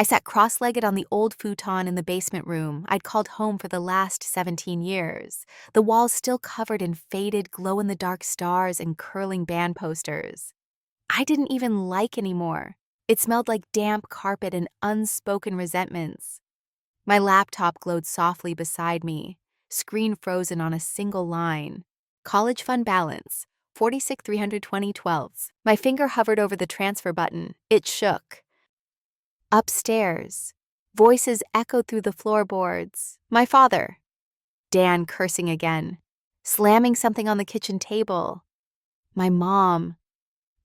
I sat cross-legged on the old futon in the basement room I'd called home for the last 17 years, the walls still covered in faded glow-in-the-dark stars and curling band posters. I didn't even like anymore. It smelled like damp carpet and unspoken resentments. My laptop glowed softly beside me, screen frozen on a single line. College fund balance, 46,320.12. My finger hovered over the transfer button. It shook. Upstairs, voices echoed through the floorboards. My father. Dan cursing again, slamming something on the kitchen table. My mom.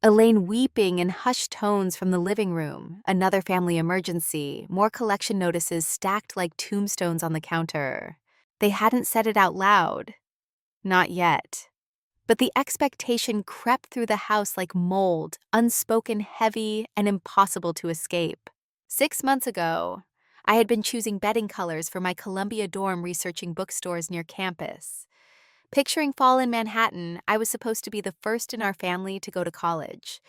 Elaine weeping in hushed tones from the living room. Another family emergency, more collection notices stacked like tombstones on the counter. They hadn't said it out loud. Not yet. But the expectation crept through the house like mold, unspoken, heavy, and impossible to escape. 6 months ago, I had been choosing bedding colors for my Columbia dorm researching bookstores near campus. Picturing fall in Manhattan, I was supposed to be the first in our family to go to college.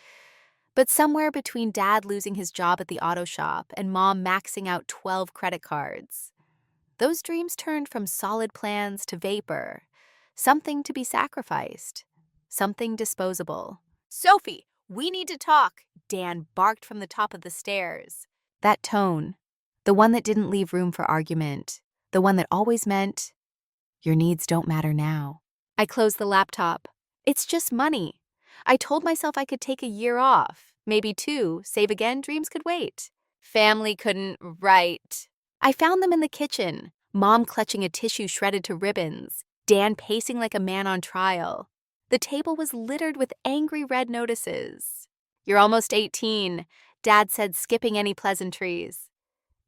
But somewhere between Dad losing his job at the auto shop and Mom maxing out 12 credit cards, those dreams turned from solid plans to vapor, something to be sacrificed, something disposable. "Sophie, we need to talk," Dan barked from the top of the stairs. That tone, the one that didn't leave room for argument, the one that always meant, "Your needs don't matter now." I closed the laptop. It's just money. I told myself I could take a year off, maybe 2, save again, dreams could wait. Family couldn't, right. I found them in the kitchen, Mom clutching a tissue shredded to ribbons, Dan pacing like a man on trial. The table was littered with angry red notices. "You're almost 18, Dad said, skipping any pleasantries.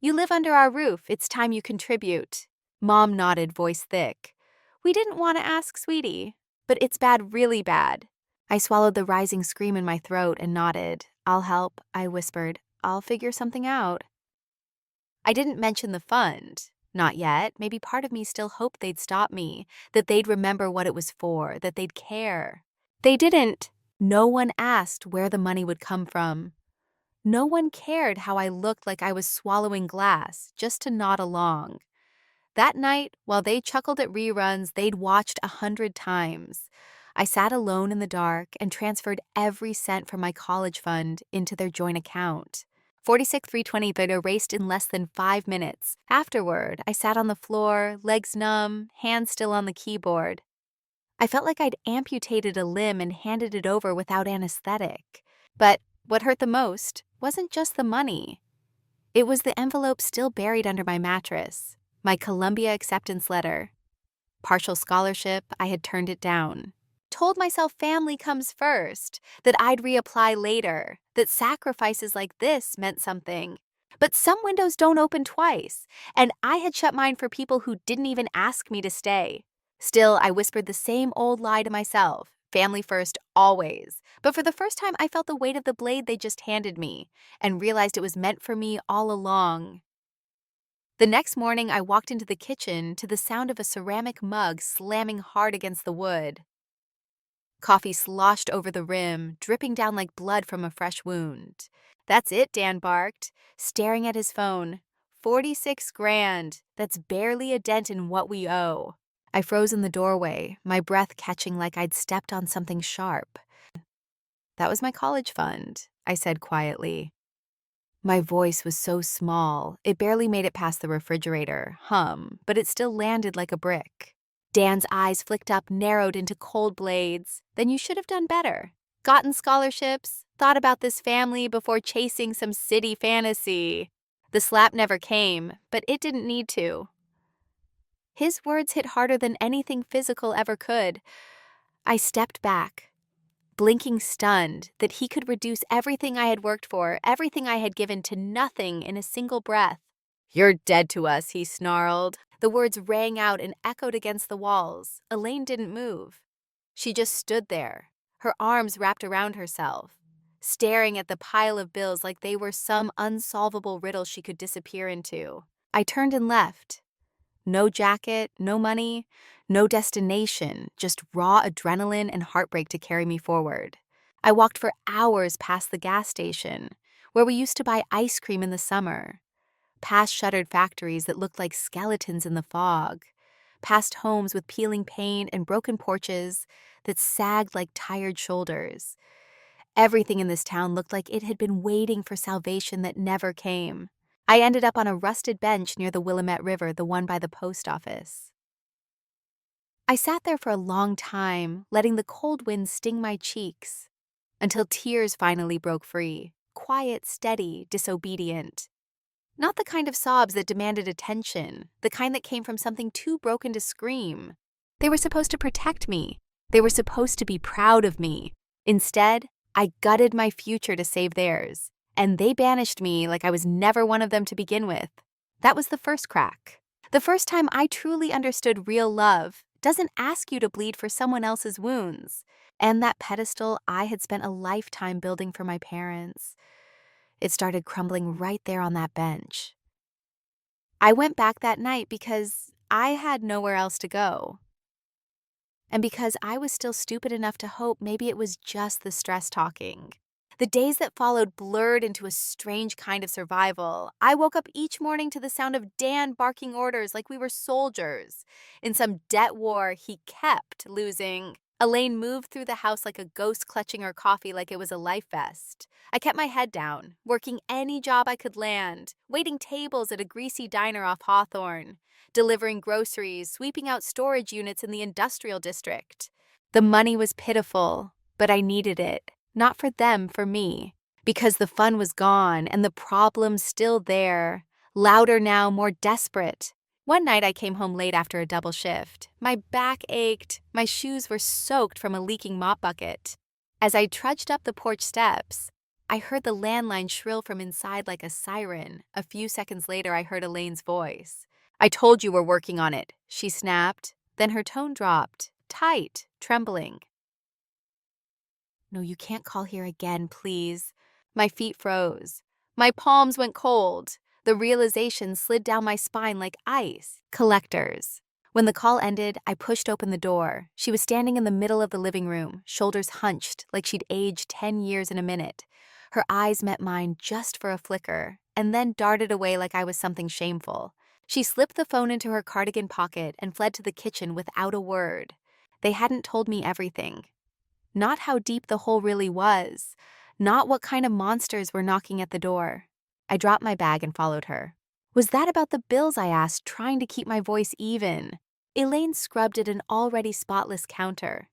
"You live under our roof, it's time you contribute." Mom nodded, voice thick. "We didn't want to ask, sweetie, but it's bad, really bad." I swallowed the rising scream in my throat and nodded. "I'll help," I whispered. "I'll figure something out." I didn't mention the fund. Not yet. Maybe part of me still hoped they'd stop me, that they'd remember what it was for, that they'd care. They didn't. No one asked where the money would come from. No one cared how I looked like I was swallowing glass, just to nod along. That night, while they chuckled at reruns they'd watched 100 times, I sat alone in the dark and transferred every cent from my college fund into their joint account. 46,320 that erased in less than 5 minutes. Afterward, I sat on the floor, legs numb, hands still on the keyboard. I felt like I'd amputated a limb and handed it over without anesthetic. But what hurt the most wasn't just the money. It was the envelope still buried under my mattress, my Columbia acceptance letter. Partial scholarship, I had turned it down. Told myself family comes first, that I'd reapply later, that sacrifices like this meant something. But some windows don't open twice, and I had shut mine for people who didn't even ask me to stay. Still, I whispered the same old lie to myself, family first always. But for the first time, I felt the weight of the blade they just handed me, and realized it was meant for me all along. The next morning, I walked into the kitchen to the sound of a ceramic mug slamming hard against the wood. Coffee sloshed over the rim, dripping down like blood from a fresh wound. "That's it," Dan barked, staring at his phone. 46 grand. That's barely a dent in what we owe. I froze in the doorway, my breath catching like I'd stepped on something sharp. "That was my college fund," I said quietly. My voice was so small, it barely made it past the refrigerator, but it still landed like a brick. Dan's eyes flicked up, narrowed into cold blades. "Then you should have done better. Gotten scholarships, thought about this family before chasing some city fantasy." The slap never came, but it didn't need to. His words hit harder than anything physical ever could. I stepped back, blinking stunned that he could reduce everything I had worked for, everything I had given, to nothing in a single breath. "You're dead to us," he snarled. The words rang out and echoed against the walls. Elaine didn't move. She just stood there, her arms wrapped around herself, staring at the pile of bills like they were some unsolvable riddle she could disappear into. I turned and left. No jacket, no money, no destination, just raw adrenaline and heartbreak to carry me forward. I walked for hours past the gas station, where we used to buy ice cream in the summer, past shuttered factories that looked like skeletons in the fog, past homes with peeling paint and broken porches that sagged like tired shoulders. Everything in this town looked like it had been waiting for salvation that never came. I ended up on a rusted bench near the Willamette River, the one by the post office. I sat there for a long time, letting the cold wind sting my cheeks, until tears finally broke free, quiet, steady, disobedient. Not the kind of sobs that demanded attention, the kind that came from something too broken to scream. They were supposed to protect me. They were supposed to be proud of me. Instead, I gutted my future to save theirs, and they banished me like I was never one of them to begin with. That was the first crack. The first time I truly understood real love doesn't ask you to bleed for someone else's wounds. And that pedestal I had spent a lifetime building for my parents, it started crumbling right there on that bench. I went back that night because I had nowhere else to go. And because I was still stupid enough to hope maybe it was just the stress talking. The days that followed blurred into a strange kind of survival. I woke up each morning to the sound of Dan barking orders like we were soldiers. In some debt war he kept losing. Elaine moved through the house like a ghost, clutching her coffee like it was a life vest. I kept my head down, working any job I could land, waiting tables at a greasy diner off Hawthorne, delivering groceries, sweeping out storage units in the industrial district. The money was pitiful, but I needed it. Not for them, for me. Because the fun was gone and the problems still there. Louder now, more desperate. One night I came home late after a double shift. My back ached. My shoes were soaked from a leaking mop bucket. As I trudged up the porch steps, I heard the landline shrill from inside like a siren. A few seconds later, I heard Elaine's voice. "I told you we're working on it," she snapped. Then her tone dropped, tight, trembling. "No, you can't call here again, please." My feet froze. My palms went cold. The realization slid down my spine like ice. Collectors. When the call ended, I pushed open the door. She was standing in the middle of the living room, shoulders hunched like she'd aged 10 years in a minute. Her eyes met mine just for a flicker, and then darted away like I was something shameful. She slipped the phone into her cardigan pocket and fled to the kitchen without a word. They hadn't told me everything. Not how deep the hole really was. Not what kind of monsters were knocking at the door. I dropped my bag and followed her. "Was that about the bills?" I asked, trying to keep my voice even. Elaine scrubbed at an already spotless counter.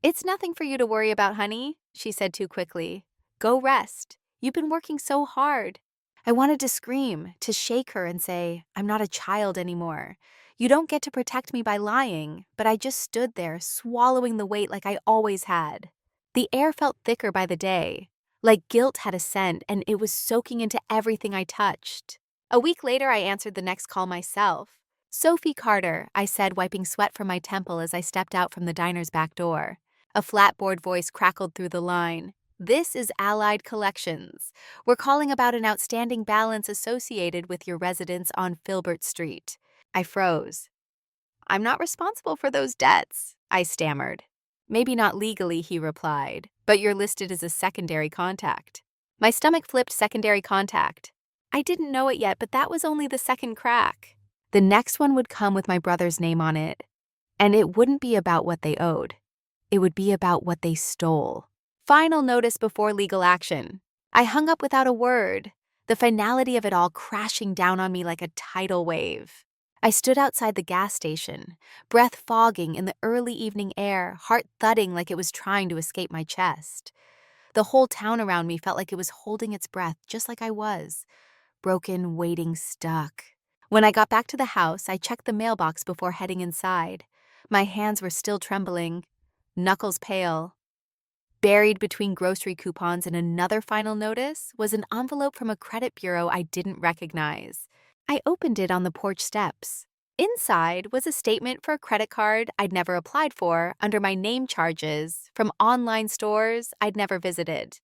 "It's nothing for you to worry about, honey," she said too quickly. "Go rest. You've been working so hard." I wanted to scream, to shake her and say, "I'm not a child anymore. You don't get to protect me by lying," but I just stood there, swallowing the weight like I always had. The air felt thicker by the day, like guilt had a scent and it was soaking into everything I touched. A week later, I answered the next call myself. "Sophie Carter," I said, wiping sweat from my temple as I stepped out from the diner's back door. A flatboard voice crackled through the line. "This is Allied Collections. We're calling about an outstanding balance associated with your residence on Filbert Street." I froze. "I'm not responsible for those debts," I stammered. "Maybe not legally," he replied, "but you're listed as a secondary contact." My stomach flipped. Secondary contact. I didn't know it yet, but that was only the second crack. The next one would come with my brother's name on it. And it wouldn't be about what they owed. It would be about what they stole. Final notice before legal action. I hung up without a word, the finality of it all crashing down on me like a tidal wave. I stood outside the gas station, breath fogging in the early evening air, heart thudding like it was trying to escape my chest. The whole town around me felt like it was holding its breath, just like I was. Broken, waiting, stuck. When I got back to the house, I checked the mailbox before heading inside. My hands were still trembling, knuckles pale. Buried between grocery coupons and another final notice was an envelope from a credit bureau I didn't recognize. I opened it on the porch steps. Inside was a statement for a credit card I'd never applied for under my name charges from online stores I'd never visited.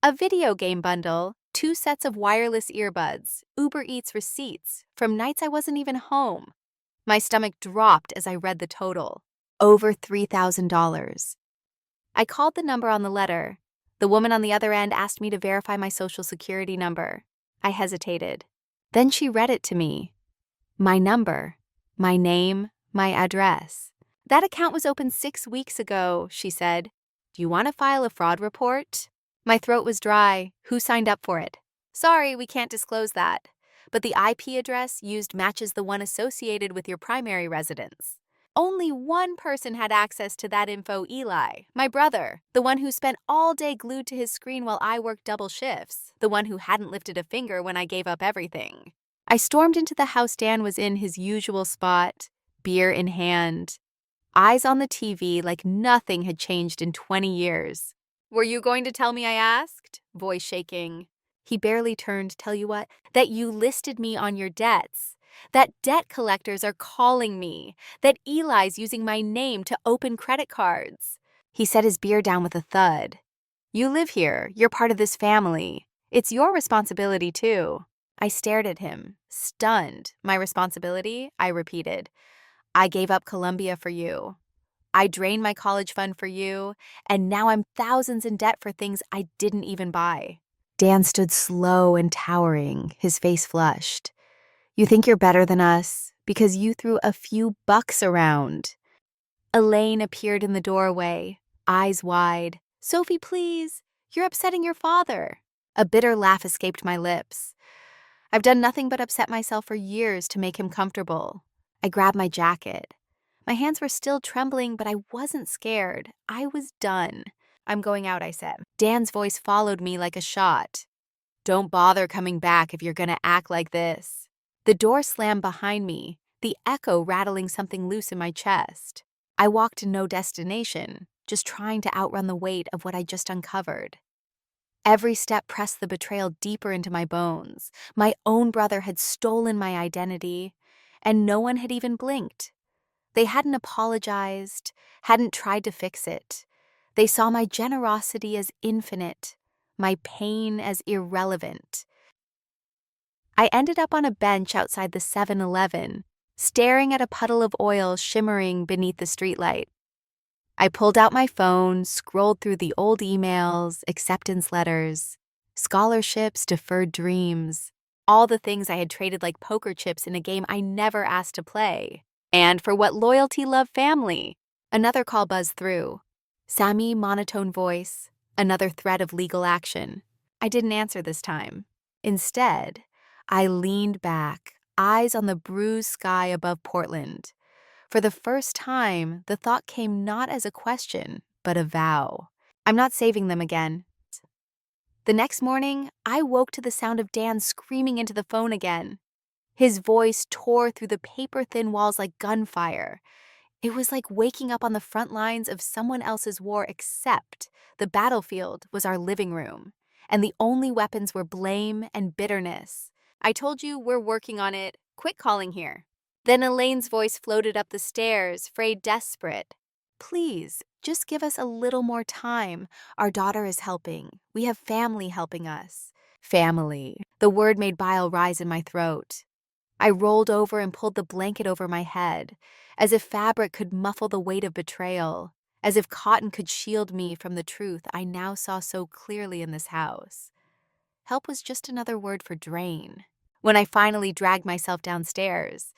A video game bundle, 2 sets of wireless earbuds, Uber Eats receipts from nights I wasn't even home. My stomach dropped as I read the total. Over $3,000. I called the number on the letter. The woman on the other end asked me to verify my social security number. I hesitated. Then she read it to me. My number, my name, my address. That account was opened 6 weeks ago, she said. Do you want to file a fraud report? My throat was dry. Who signed up for it? Sorry, we can't disclose that. But the IP address used matches the one associated with your primary residence. Only one person had access to that info, Eli, my brother, the one who spent all day glued to his screen while I worked double shifts, the one who hadn't lifted a finger when I gave up everything. I stormed into the house Dan was in his usual spot, beer in hand, eyes on the TV like nothing had changed in 20 years. Were you going to tell me I asked? Voice shaking. He barely turned to tell you what? That you listed me on your debts. That debt collectors are calling me. That Eli's using my name to open credit cards. He set his beer down with a thud. You live here. You're part of this family. It's your responsibility, too. I stared at him, stunned. My responsibility? I repeated. I gave up Columbia for you. I drained my college fund for you, and now I'm thousands in debt for things I didn't even buy. Dan stood slow and towering, his face flushed. You think you're better than us because you threw a few bucks around. Elaine appeared in the doorway, eyes wide. Sophie, please. You're upsetting your father. A bitter laugh escaped my lips. I've done nothing but upset myself for years to make him comfortable. I grabbed my jacket. My hands were still trembling, but I wasn't scared. I was done. I'm going out, I said. Dan's voice followed me like a shot. Don't bother coming back if you're gonna act like this. The door slammed behind me, the echo rattling something loose in my chest. I walked to no destination, just trying to outrun the weight of what I just uncovered. Every step pressed the betrayal deeper into my bones. My own brother had stolen my identity, and no one had even blinked. They hadn't apologized, hadn't tried to fix it. They saw my generosity as infinite, my pain as irrelevant. I ended up on a bench outside the 7-Eleven, staring at a puddle of oil shimmering beneath the streetlight. I pulled out my phone, scrolled through the old emails, acceptance letters, scholarships, deferred dreams, all the things I had traded like poker chips in a game I never asked to play. And for what loyalty, love, family? Another call buzzed through. Sammy, monotone voice, another threat of legal action. I didn't answer this time. Instead, I leaned back, eyes on the bruised sky above Portland. For the first time, the thought came not as a question, but a vow. I'm not saving them again. The next morning, I woke to the sound of Dan screaming into the phone again. His voice tore through the paper-thin walls like gunfire. It was like waking up on the front lines of someone else's war, except the battlefield was our living room, and the only weapons were blame and bitterness. I told you we're working on it. Quit calling here. Then Elaine's voice floated up the stairs, frayed desperate. Please, just give us a little more time. Our daughter is helping. We have family helping us. Family. The word made bile rise in my throat. I rolled over and pulled the blanket over my head, as if fabric could muffle the weight of betrayal, as if cotton could shield me from the truth I now saw so clearly in this house. Help was just another word for drain. When I finally dragged myself downstairs,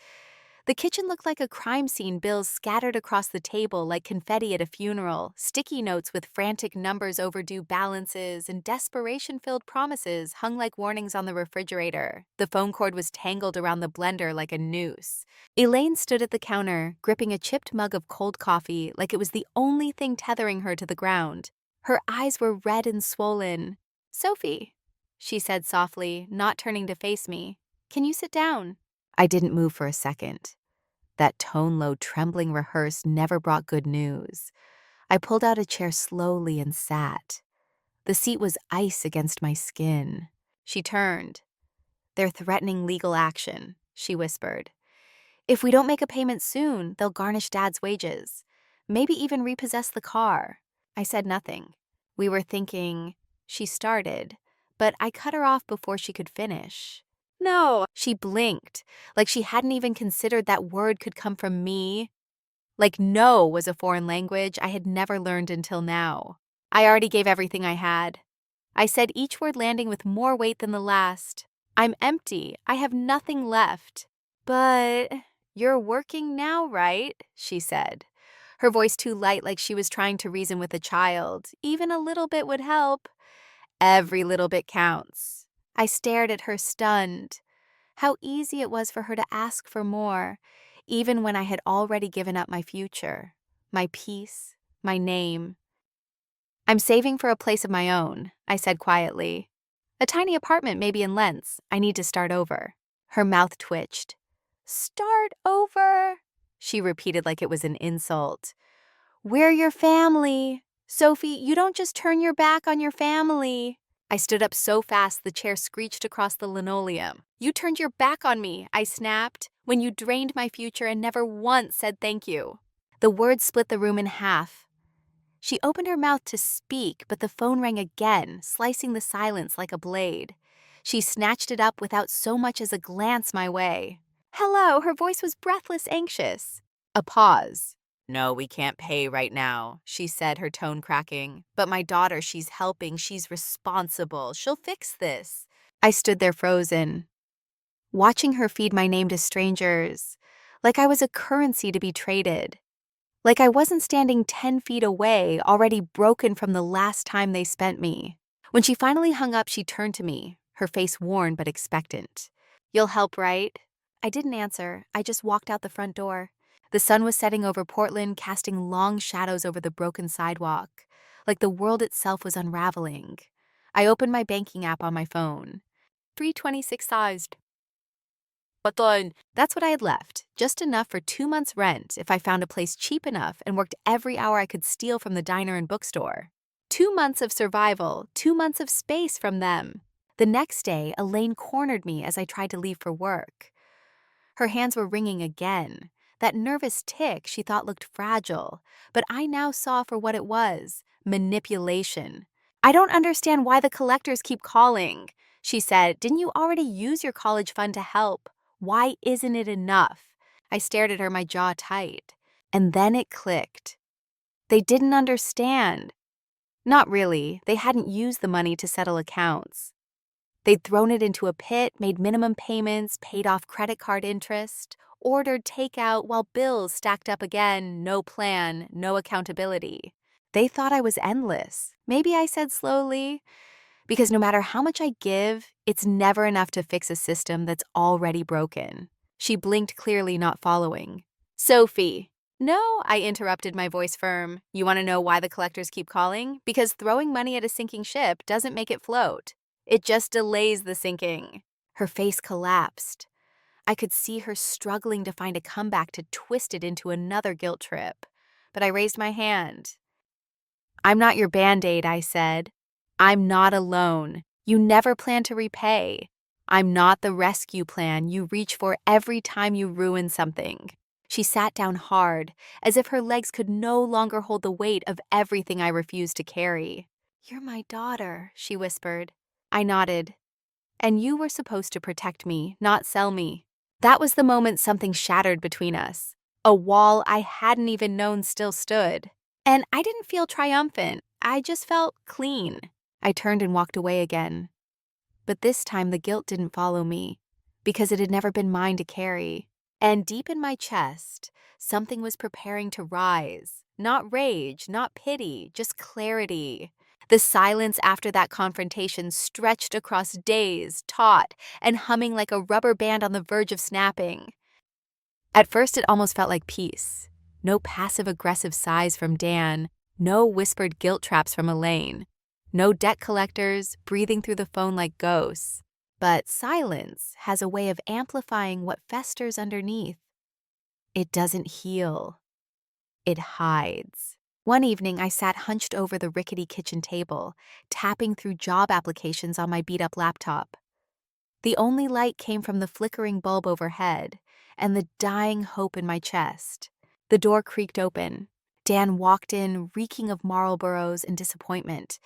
the kitchen looked like a crime scene, bills scattered across the table like confetti at a funeral, sticky notes with frantic numbers, overdue balances, and desperation-filled promises hung like warnings on the refrigerator. The phone cord was tangled around the blender like a noose. Elaine stood at the counter, gripping a chipped mug of cold coffee like it was the only thing tethering her to the ground. Her eyes were red and swollen. Sophie, she said softly, not turning to face me. Can you sit down? I didn't move for a second. That tone-low, trembling rehearse never brought good news. I pulled out a chair slowly and sat. The seat was ice against my skin. She turned. They're threatening legal action, she whispered. If we don't make a payment soon, they'll garnish Dad's wages. Maybe even repossess the car. I said nothing. We were thinking, she started, but I cut her off before she could finish. No, she blinked, like she hadn't even considered that word could come from me. Like no was a foreign language I had never learned until now. I already gave everything I had. I said each word landing with more weight than the last. I'm empty. I have nothing left. But you're working now, right? She said. Her voice too light, like she was trying to reason with a child. Even a little bit would help. Every little bit counts. I stared at her, stunned. How easy it was for her to ask for more, even when I had already given up my future, my peace, my name. I'm saving for a place of my own, I said quietly. A tiny apartment, maybe in Lentz. I need to start over. Her mouth twitched. Start over, she repeated like it was an insult. We're your family. Sophie, you don't just turn your back on your family. I stood up so fast the chair screeched across the linoleum. You turned your back on me, I snapped, when you drained my future and never once said thank you. The words split the room in half. She opened her mouth to speak, but the phone rang again, slicing the silence like a blade. She snatched it up without so much as a glance my way. Hello, her voice was breathless, anxious. A pause. No, we can't pay right now, she said, her tone cracking. But my daughter, she's helping, she's responsible, she'll fix this. I stood there frozen, watching her feed my name to strangers, like I was a currency to be traded. Like I wasn't standing 10 feet away, already broken from the last time they spent me. When she finally hung up, she turned to me, her face worn but expectant. You'll help, right? I didn't answer. I just walked out the front door. The sun was setting over Portland, casting long shadows over the broken sidewalk, like the world itself was unraveling. I opened my banking app on my phone. 326 sized. But then, that's what I had left, just enough for 2 months' rent if I found a place cheap enough and worked every hour I could steal from the diner and bookstore. 2 months of survival, 2 months of space from them. The next day, Elaine cornered me as I tried to leave for work. Her hands were ringing again. That nervous tick she thought looked fragile, but I now saw for what it was, manipulation. I don't understand why the collectors keep calling, she said. Didn't you already use your college fund to help? Why isn't it enough? I stared at her, my jaw tight. And then it clicked. They didn't understand. Not really. They hadn't used the money to settle accounts. They'd thrown it into a pit, made minimum payments, paid off credit card interest, ordered takeout while bills stacked up again, no plan, no accountability. They thought I was endless. Maybe I said slowly, because no matter how much I give, it's never enough to fix a system that's already broken. She blinked clearly, not following. Sophie. No, I interrupted, my voice firm. You want to know why the collectors keep calling? Because throwing money at a sinking ship doesn't make it float. It just delays the sinking. Her face collapsed. I could see her struggling to find a comeback to twist it into another guilt trip. But I raised my hand. I'm not your Band-Aid, I said. I'm not alone. You never plan to repay. I'm not the rescue plan you reach for every time you ruin something. She sat down hard, as if her legs could no longer hold the weight of everything I refused to carry. You're my daughter, she whispered. I nodded. And you were supposed to protect me, not sell me. That was the moment something shattered between us. A wall I hadn't even known still stood. And I didn't feel triumphant. I just felt clean. I turned and walked away again. But this time the guilt didn't follow me, because it had never been mine to carry. And deep in my chest, something was preparing to rise. Not rage, not pity, just clarity. The silence after that confrontation stretched across days, taut, and humming like a rubber band on the verge of snapping. At first, it almost felt like peace. No passive-aggressive sighs from Dan, no whispered guilt traps from Elaine, no debt collectors breathing through the phone like ghosts. But silence has a way of amplifying what festers underneath. It doesn't heal. It hides. One evening, I sat hunched over the rickety kitchen table, tapping through job applications on my beat-up laptop. The only light came from the flickering bulb overhead and the dying hope in my chest. The door creaked open. Dan walked in, reeking of Marlboros and disappointment.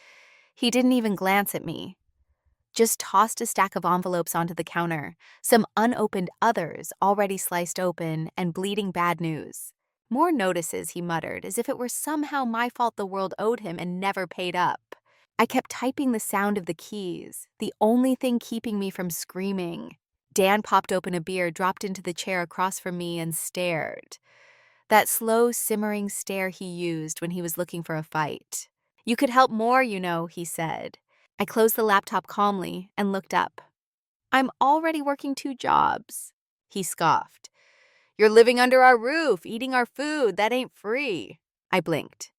He didn't even glance at me. Just tossed a stack of envelopes onto the counter, some unopened others already sliced open and bleeding bad news. More notices, he muttered, as if it were somehow my fault the world owed him and never paid up. I kept typing the sound of the keys, the only thing keeping me from screaming. Dan popped open a beer, dropped into the chair across from me, and stared. That slow, simmering stare he used when he was looking for a fight. "You could help more, you know," he said. I closed the laptop calmly and looked up. "I'm already working 2 jobs." He scoffed. "You're living under our roof, eating our food. That ain't free." I blinked.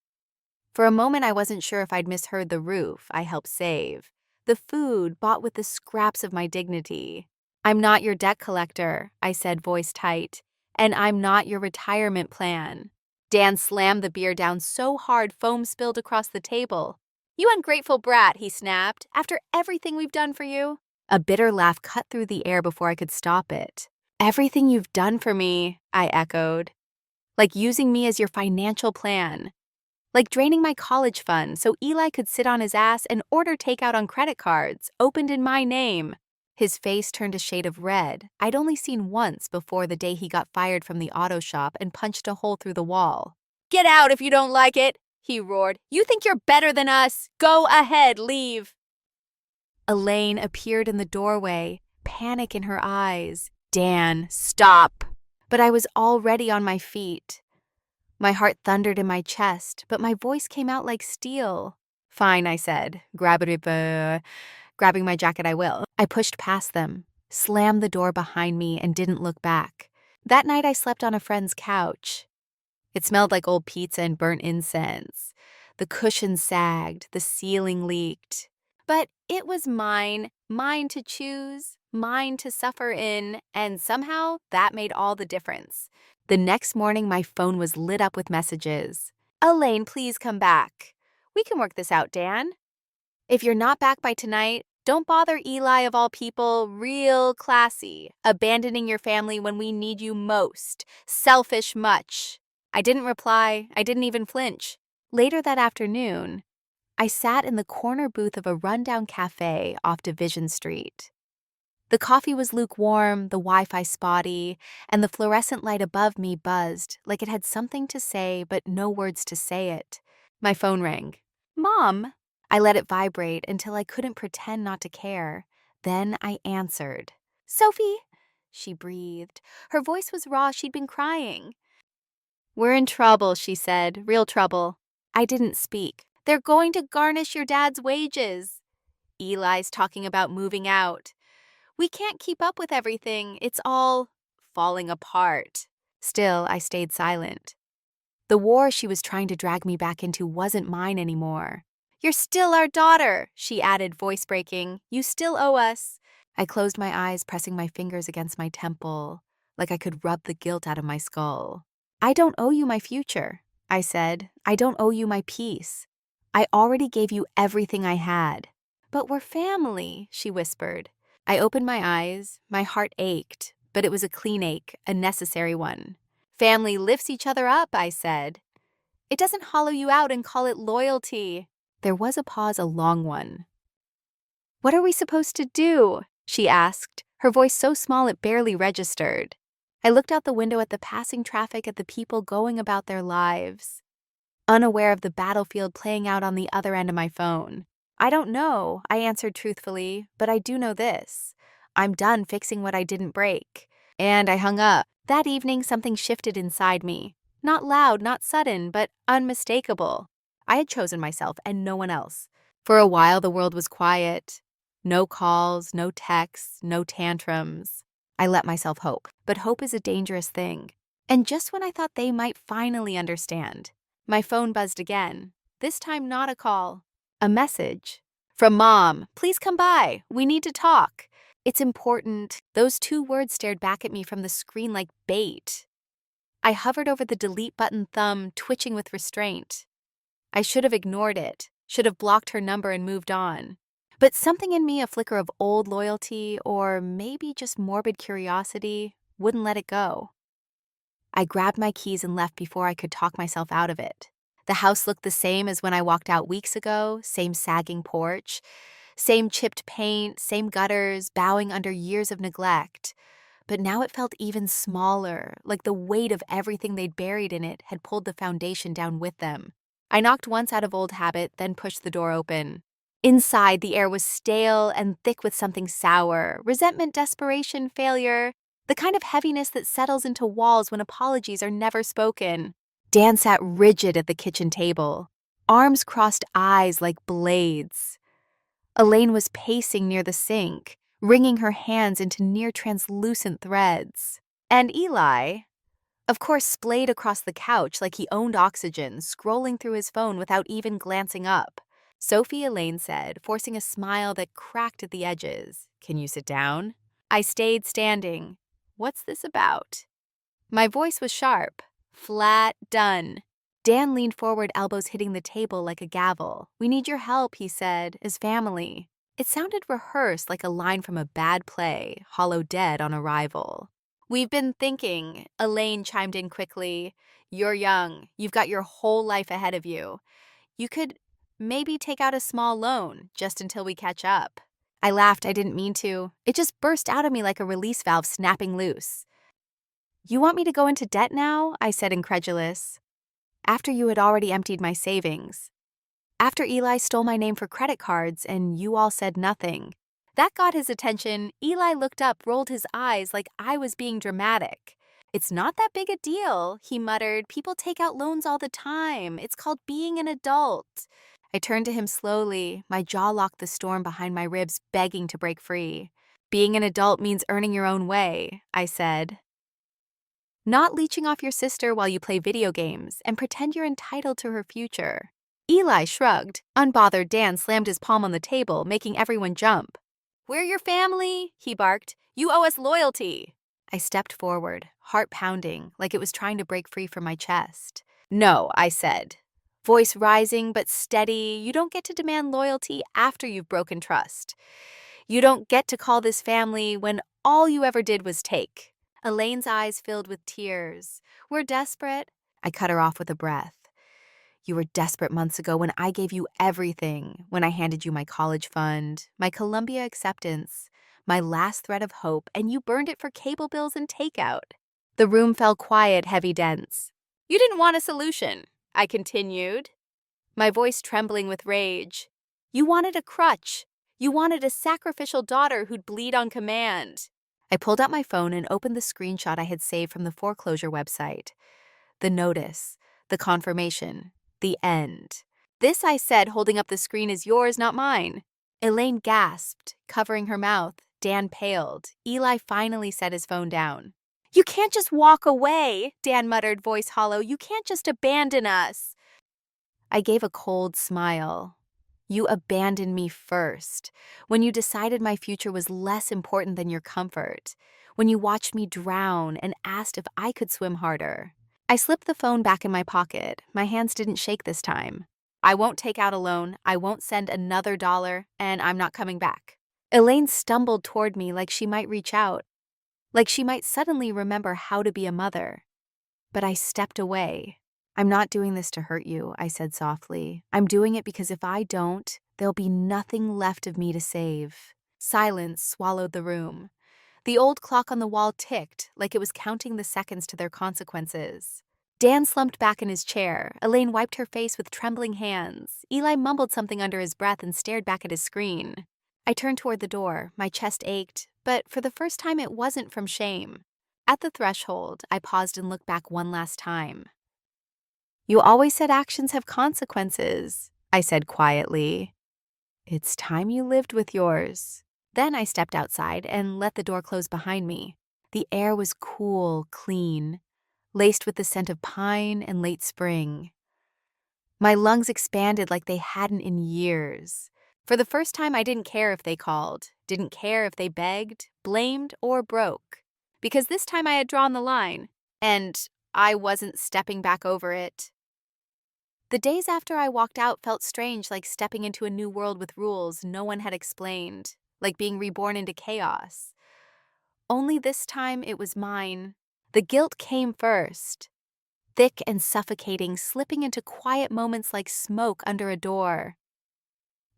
For a moment, I wasn't sure if I'd misheard the roof I helped save. The food bought with the scraps of my dignity. "I'm not your debt collector," I said, voice tight. "And I'm not your retirement plan." Dan slammed the beer down so hard foam spilled across the table. "You ungrateful brat," he snapped, "after everything we've done for you." A bitter laugh cut through the air before I could stop it. "Everything you've done for me," I echoed. "Like using me as your financial plan. Like draining my college fund so Eli could sit on his ass and order takeout on credit cards, opened in my name." His face turned a shade of red I'd only seen once before the day he got fired from the auto shop and punched a hole through the wall. "Get out if you don't like it," he roared. "You think you're better than us? Go ahead, leave." Elaine appeared in the doorway, panic in her eyes. "Dan, stop." But I was already on my feet. My heart thundered in my chest, but my voice came out like steel. "Fine," I said, grabbing my jacket. "I will." I pushed past them, slammed the door behind me, and didn't look back. That night I slept on a friend's couch. It smelled like old pizza and burnt incense. The cushion sagged, the ceiling leaked. But it was mine to choose, mine to suffer in, and somehow that made all the difference. The next morning, my phone was lit up with messages. "Elaine, please come back. We can work this out, Dan. If you're not back by tonight, don't bother Eli of all people. Real classy. Abandoning your family when we need you most. Selfish much." I didn't reply. I didn't even flinch. Later that afternoon, I sat in the corner booth of a rundown cafe off Division Street. The coffee was lukewarm, the Wi-Fi spotty, and the fluorescent light above me buzzed like it had something to say but no words to say it. My phone rang. "Mom." I let it vibrate until I couldn't pretend not to care. Then I answered. "Sophie," she breathed. Her voice was raw. She'd been crying. "We're in trouble," she said. "Real trouble." I didn't speak. "They're going to garnish your dad's wages. Eli's talking about moving out. We can't keep up with everything. It's all falling apart." Still, I stayed silent. The war she was trying to drag me back into wasn't mine anymore. "You're still our daughter," she added, voice breaking. "You still owe us." I closed my eyes, pressing my fingers against my temple, like I could rub the guilt out of my skull. "I don't owe you my future," I said. "I don't owe you my peace. I already gave you everything I had." "But we're family," she whispered. I opened my eyes. My heart ached, but it was a clean ache, a necessary one. "Family lifts each other up," I said. "It doesn't hollow you out and call it loyalty." There was a pause, a long one. "What are we supposed to do?" she asked, her voice so small it barely registered. I looked out the window at the passing traffic, at the people going about their lives, unaware of the battlefield playing out on the other end of my phone. "I don't know," I answered truthfully, "but I do know this. I'm done fixing what I didn't break." And I hung up. That evening, something shifted inside me. Not loud, not sudden, but unmistakable. I had chosen myself and no one else. For a while, the world was quiet. No calls, no texts, no tantrums. I let myself hope, but hope is a dangerous thing. And just when I thought they might finally understand, my phone buzzed again. This time, not a call. A message. From Mom. "Please come by. We need to talk. It's important." Those 2 words stared back at me from the screen like bait. I hovered over the delete button, thumb twitching with restraint. I should have ignored it, should have blocked her number and moved on. But something in me, a flicker of old loyalty, or maybe just morbid curiosity, wouldn't let it go. I grabbed my keys and left before I could talk myself out of it. The house looked the same as when I walked out weeks ago, same sagging porch, same chipped paint, same gutters, bowing under years of neglect. But now it felt even smaller, like the weight of everything they'd buried in it had pulled the foundation down with them. I knocked once out of old habit, then pushed the door open. Inside, the air was stale and thick with something sour, resentment, desperation, failure, the kind of heaviness that settles into walls when apologies are never spoken. Dan sat rigid at the kitchen table, arms crossed, eyes like blades. Elaine was pacing near the sink, wringing her hands into near-translucent threads. And Eli, of course, splayed across the couch like he owned oxygen, scrolling through his phone without even glancing up. Sophie, Elaine said, forcing a smile that cracked at the edges. "Can you sit down?" I stayed standing. "What's this about?" My voice was sharp. "Flat done." Dan leaned forward, elbows hitting the table like a gavel. "We need your help," he said, "as family." It sounded rehearsed, like a line from a bad play, hollow dead on arrival. "We've been thinking," Elaine chimed in quickly. "You're young. You've got your whole life ahead of you. You could maybe take out a small loan, just until we catch up." I laughed. I didn't mean to. It just burst out of me like a release valve snapping loose. "You want me to go into debt now?" I said, incredulous. "After you had already emptied my savings. After Eli stole my name for credit cards and you all said nothing." That got his attention. Eli looked up, rolled his eyes like I was being dramatic. "It's not that big a deal," he muttered. "People take out loans all the time. It's called being an adult." I turned to him slowly, my jaw locked, the storm behind my ribs begging to break free. "Being an adult means earning your own way," I said. "Not leeching off your sister while you play video games and pretend you're entitled to her future." Eli shrugged. Unbothered, Dan slammed his palm on the table, making everyone jump. "We're your family," he barked. "You owe us loyalty." I stepped forward, heart pounding, like it was trying to break free from my chest. "No," I said, voice rising but steady. "You don't get to demand loyalty after you've broken trust. You don't get to call this family when all you ever did was take." Elaine's eyes filled with tears. "We're desperate." I cut her off with a breath. "You were desperate months ago when I gave you everything, when I handed you my college fund, my Columbia acceptance, my last thread of hope, and you burned it for cable bills and takeout." The room fell quiet, heavy, dense. "You didn't want a solution," I continued, my voice trembling with rage. "You wanted a crutch. You wanted a sacrificial daughter who'd bleed on command." I pulled out my phone and opened the screenshot I had saved from the foreclosure website. The notice, the confirmation, the end. "This," I said, holding up the screen, "is yours, not mine." Elaine gasped, covering her mouth. Dan paled. Eli finally set his phone down. "You can't just walk away," Dan muttered, voice hollow. "You can't just abandon us." I gave a cold smile. "You abandoned me first, when you decided my future was less important than your comfort, when you watched me drown and asked if I could swim harder." I slipped the phone back in my pocket. My hands didn't shake this time. "I won't take out a loan, I won't send another dollar, and I'm not coming back." Elaine stumbled toward me like she might reach out, like she might suddenly remember how to be a mother. But I stepped away. "I'm not doing this to hurt you," I said softly. "I'm doing it because if I don't, there'll be nothing left of me to save." Silence swallowed the room. The old clock on the wall ticked, like it was counting the seconds to their consequences. Dan slumped back in his chair. Elaine wiped her face with trembling hands. Eli mumbled something under his breath and stared back at his screen. I turned toward the door. My chest ached, but for the first time it wasn't from shame. At the threshold, I paused and looked back one last time. "You always said actions have consequences," I said quietly. "It's time you lived with yours." Then I stepped outside and let the door close behind me. The air was cool, clean, laced with the scent of pine and late spring. My lungs expanded like they hadn't in years. For the first time, I didn't care if they called, didn't care if they begged, blamed, or broke. Because this time I had drawn the line, and I wasn't stepping back over it. The days after I walked out felt strange, like stepping into a new world with rules no one had explained, like being reborn into chaos. Only this time it was mine. The guilt came first, thick and suffocating, slipping into quiet moments like smoke under a door.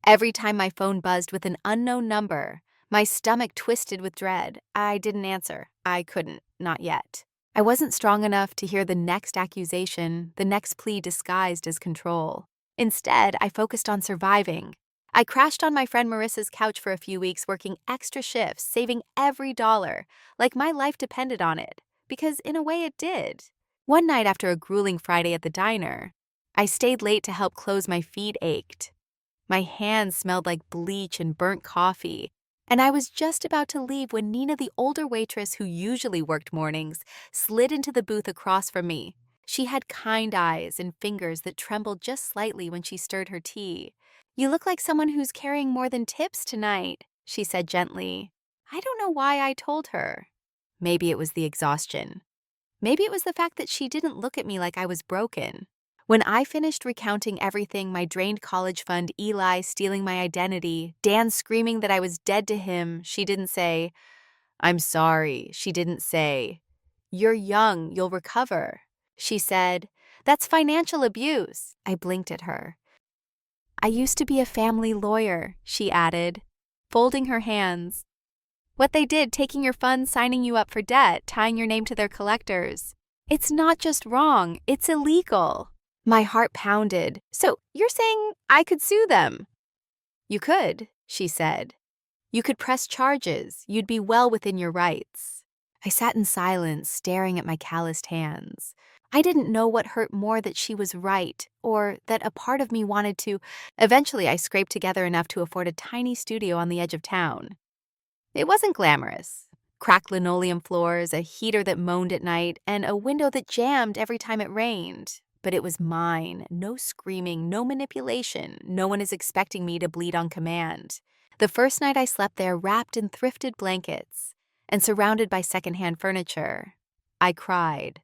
Every time my phone buzzed with an unknown number, my stomach twisted with dread. I didn't answer. I couldn't, not yet. I wasn't strong enough to hear the next accusation, the next plea disguised as control. Instead, I focused on surviving. I crashed on my friend Marissa's couch for a few weeks, working extra shifts, saving every dollar, like my life depended on it, because in a way it did. One night after a grueling Friday at the diner, I stayed late to help close. My feet ached. My hands smelled like bleach and burnt coffee, and I was just about to leave when Nina, the older waitress who usually worked mornings, slid into the booth across from me. She had kind eyes and fingers that trembled just slightly when she stirred her tea. "You look like someone who's carrying more than tips tonight," she said gently. I don't know why I told her. Maybe it was the exhaustion. Maybe it was the fact that she didn't look at me like I was broken. When I finished recounting everything, my drained college fund, Eli stealing my identity, Dan screaming that I was dead to him, she didn't say, "I'm sorry." She didn't say, "You're young, you'll recover." She said, "That's financial abuse." I blinked at her. "I used to be a family lawyer," she added, folding her hands. "What they did, taking your funds, signing you up for debt, tying your name to their collectors. It's not just wrong, it's illegal." My heart pounded. "So you're saying I could sue them?" "You could," she said. "You could press charges. You'd be well within your rights." I sat in silence, staring at my calloused hands. I didn't know what hurt more, that she was right, or that a part of me wanted to. Eventually, I scraped together enough to afford a tiny studio on the edge of town. It wasn't glamorous. Cracked linoleum floors, a heater that moaned at night, and a window that jammed every time it rained. But it was mine. No screaming, no manipulation. No one is expecting me to bleed on command. The first night I slept there, wrapped in thrifted blankets and surrounded by secondhand furniture, I cried.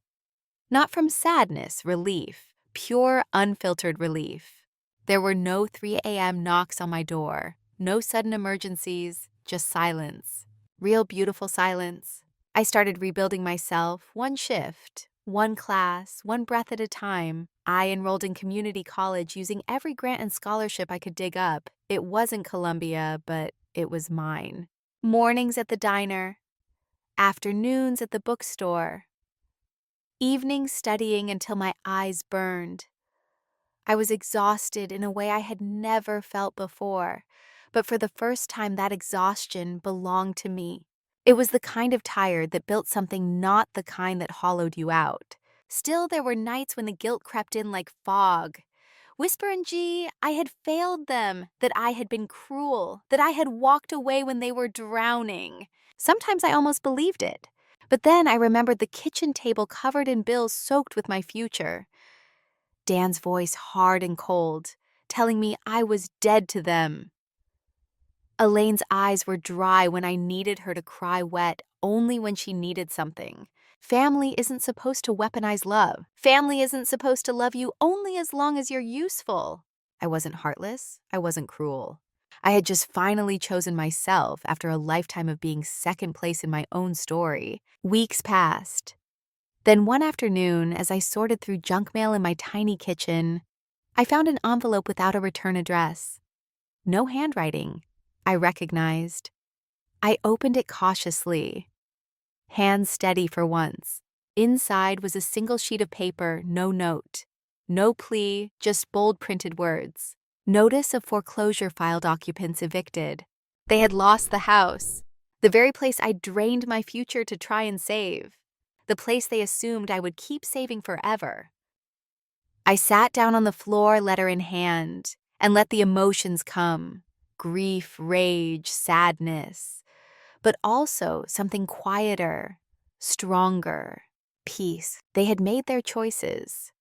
Not from sadness, relief. Pure, unfiltered relief. There were no 3 a.m. knocks on my door. No sudden emergencies, just silence. Real beautiful silence. I started rebuilding myself, one shift, one class, one breath at a time. I enrolled in community college using every grant and scholarship I could dig up. It wasn't Columbia, but it was mine. Mornings at the diner, afternoons at the bookstore, evenings studying until my eyes burned. I was exhausted in a way I had never felt before, but for the first time that exhaustion belonged to me. It was the kind of tired that built something, not the kind that hollowed you out. Still, there were nights when the guilt crept in like fog. Whisper and G, I had failed them, that I had been cruel, that I had walked away when they were drowning. Sometimes I almost believed it. But then I remembered the kitchen table covered in bills soaked with my future. Dan's voice hard and cold, telling me I was dead to them. Elaine's eyes were dry when I needed her to cry wet, only when she needed something. Family isn't supposed to weaponize love. Family isn't supposed to love you only as long as you're useful. I wasn't heartless. I wasn't cruel. I had just finally chosen myself after a lifetime of being second place in my own story. Weeks passed. Then one afternoon, as I sorted through junk mail in my tiny kitchen, I found an envelope without a return address. No handwriting, I recognized. I opened it cautiously, hands steady for once. Inside was a single sheet of paper, no note. No plea, just bold printed words. Notice of foreclosure filed, occupants evicted. They had lost the house, the very place I drained my future to try and save. The place they assumed I would keep saving forever. I sat down on the floor, letter in hand, and let the emotions come. Grief, rage, sadness, but also something quieter, stronger, peace. They had made their choices.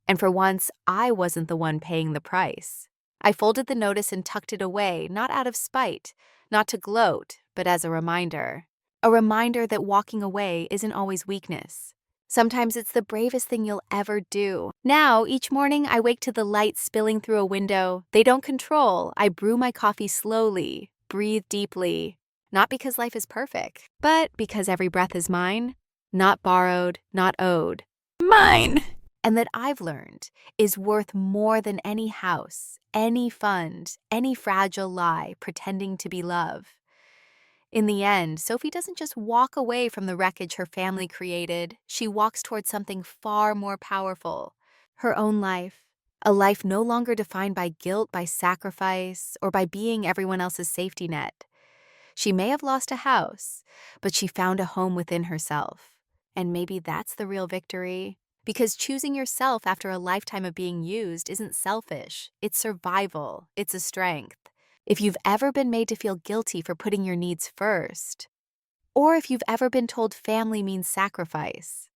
And for once, I wasn't the one paying the price. I folded the notice and tucked it away, not out of spite, not to gloat, but as a reminder. A reminder that walking away isn't always weakness. Sometimes it's the bravest thing you'll ever do. Now, each morning, I wake to the light spilling through a window. They don't control. I brew my coffee slowly, breathe deeply. Not because life is perfect, but because every breath is mine. Not borrowed, not owed. Mine! And that I've learned is worth more than any house, any fund, any fragile lie pretending to be love. In the end, Sophie doesn't just walk away from the wreckage her family created. She walks towards something far more powerful, her own life, A life no longer defined by guilt, by sacrifice, or by being everyone else's safety net. She may have lost a house, but she found a home within herself. And maybe that's the real victory. Because choosing yourself after a lifetime of being used isn't selfish. It's survival. It's a strength. If you've ever been made to feel guilty for putting your needs first, or if you've ever been told family means sacrifice,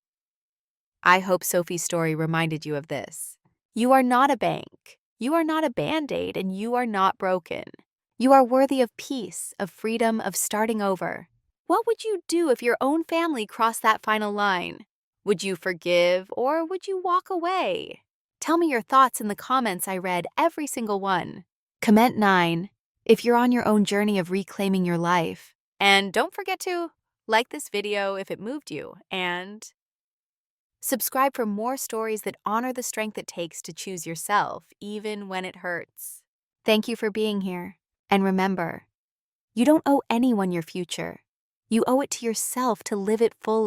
I hope Sophie's story reminded you of this. You are not a bank. You are not a Band-Aid, and you are not broken. You are worthy of peace, of freedom, of starting over. What would you do if your own family crossed that final line? Would you forgive, or would you walk away? Tell me your thoughts in the comments. I read every single one. Comment 9 if you're on your own journey of reclaiming your life. And don't forget to like this video if it moved you, and subscribe for more stories that honor the strength it takes to choose yourself, even when it hurts. Thank you for being here. And remember, you don't owe anyone your future. You owe it to yourself to live it fully.